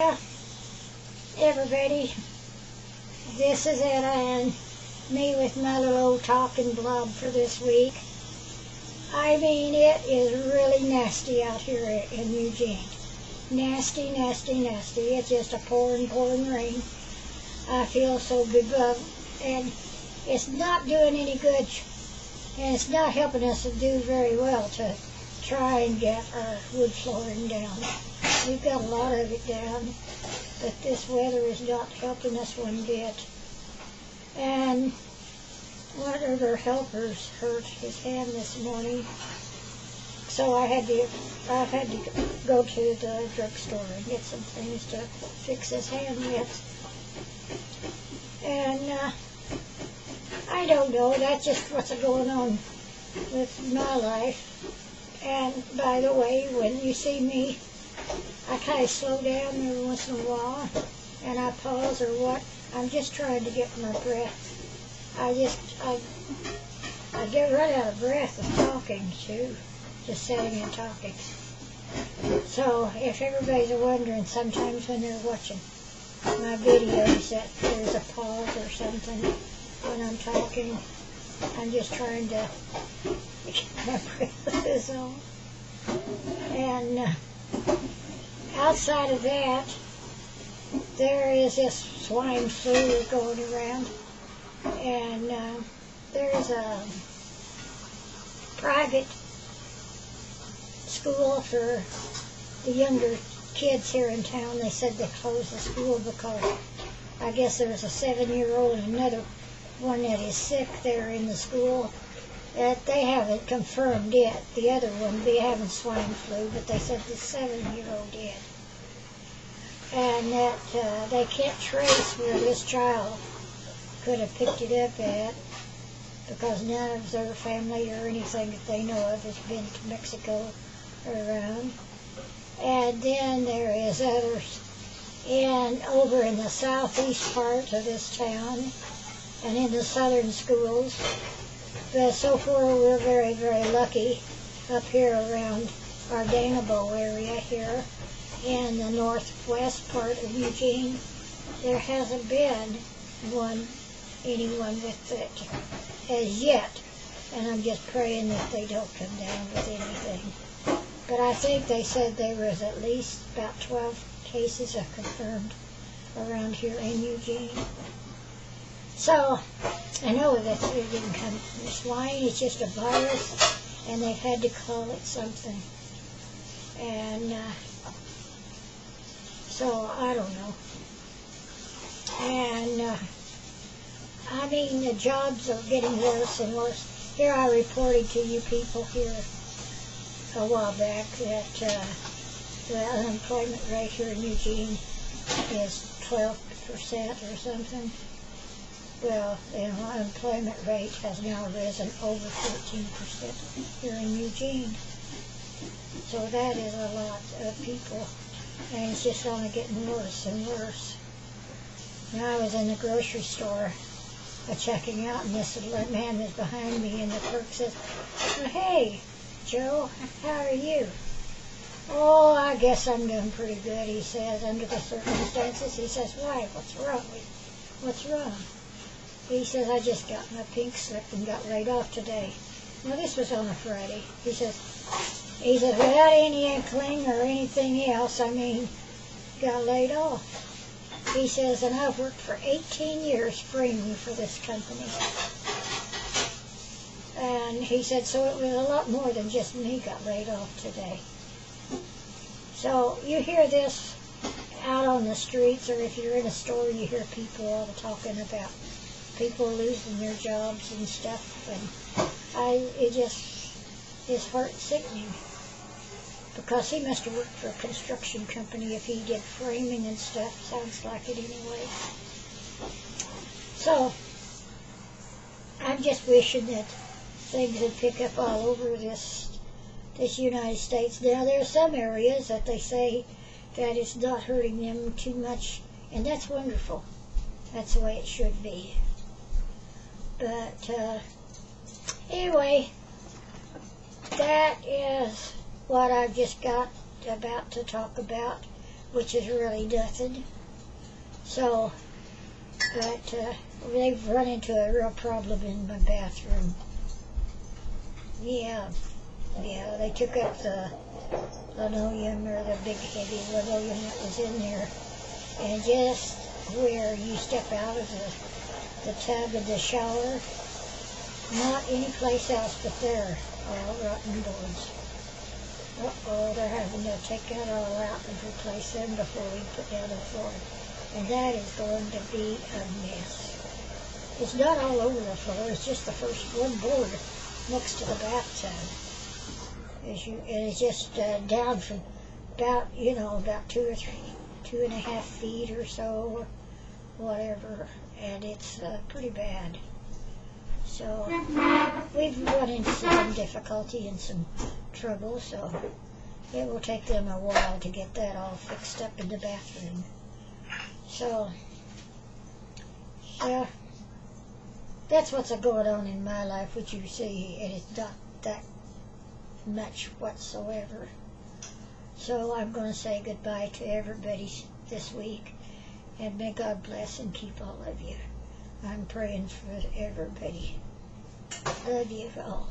Well, everybody, this is Etta and me with my little old talking blob for this week. I mean, it is really nasty out here in Eugene. Nasty, nasty, nasty. It's just a pouring rain. I feel so beloved, and it's not doing any good, and it's not helping us to do very well to try and get our wood flooring down. We've got a lot of it down, but this weather is not helping us one bit. And one of their helpers hurt his hand this morning, so I had to go to the drugstore and get some things to fix his hand with. And I don't know, that's just what's going on with my life. And by the way, when you see me, I kind of slow down every once in a while, and I pause or what. I'm just trying to get my breath. I get right out of breath of talking too, just sitting and talking. So if everybody's wondering sometimes when they're watching my videos that there's a pause or something when I'm talking, I'm just trying to get my breath is on. And outside of that, there is this swine flu going around, and there's a private school for the younger kids here in town. They said they closed the school because I guess there's a 7-year-old and another one that is sick there in the school. That they haven't confirmed yet. The other one be having swine flu, but they said the 7-year-old did. And that they can't trace where this child could have picked it up at, because none of their family or anything that they know of has been to Mexico or around. And then there is others over in the southeast part of this town and in the southern schools. But so far we're very, very lucky up here around our Danabo area here in the northwest part of Eugene. There hasn't been anyone with it as yet, and I'm just praying that they don't come down with anything. But I think they said there was at least about 12 cases are confirmed around here in Eugene. So I know that it didn't come from the swine, it's just a virus, and they've had to call it something. And so I don't know. And I mean, the jobs are getting worse and worse. Here I reported to you people here a while back that the unemployment rate here in Eugene is 12% or something. Well, the unemployment rate has now risen over 14% here in Eugene. So that is a lot of people, and it's just only getting worse and worse. Now I was in the grocery store checking out, and this man was behind me, and the clerk says, "Oh, hey, Joe, how are you?" "Oh, I guess I'm doing pretty good," he says, under the circumstances. He says, "Why? What's wrong? What's wrong?" He says, "I just got my pink slip and got laid off today." Now, this was on a Friday. He says, without any inkling or anything else, I mean, got laid off. He says, "And I've worked for 18 years framing for this company." And he said, so it was a lot more than just me got laid off today. So you hear this out on the streets, or if you're in a store, you hear people all talking about people losing their jobs and stuff, and it just is heart-sickening, because he must have worked for a construction company if he did framing and stuff. Sounds like it anyway. So I'm just wishing that things would pick up all over this United States. Now, there are some areas that they say that it's not hurting them too much, and that's wonderful. That's the way it should be. But anyway, that is what I've just got about to talk about which is really nothing. So, but they've run into a real problem in my bathroom. Yeah, they took up the linoleum, or the big heavy linoleum that was in there, and just where you step out of the tub of the shower, not any place else but there, all rotten boards. Uh-oh, they're having to take that all out and replace them before we put down the floor. And that is going to be a mess. It's not all over the floor, it's just the first one board next to the bathtub. And it's just down from about 2.5 feet or so, whatever, and it's pretty bad. So we've run into some difficulty and some trouble, so it will take them a while to get that all fixed up in the bathroom. So, yeah, that's what's going on in my life, which you see, and it's not that much whatsoever. So I'm going to say goodbye to everybody this week, and may God bless and keep all of you. I'm praying for everybody. Love you all.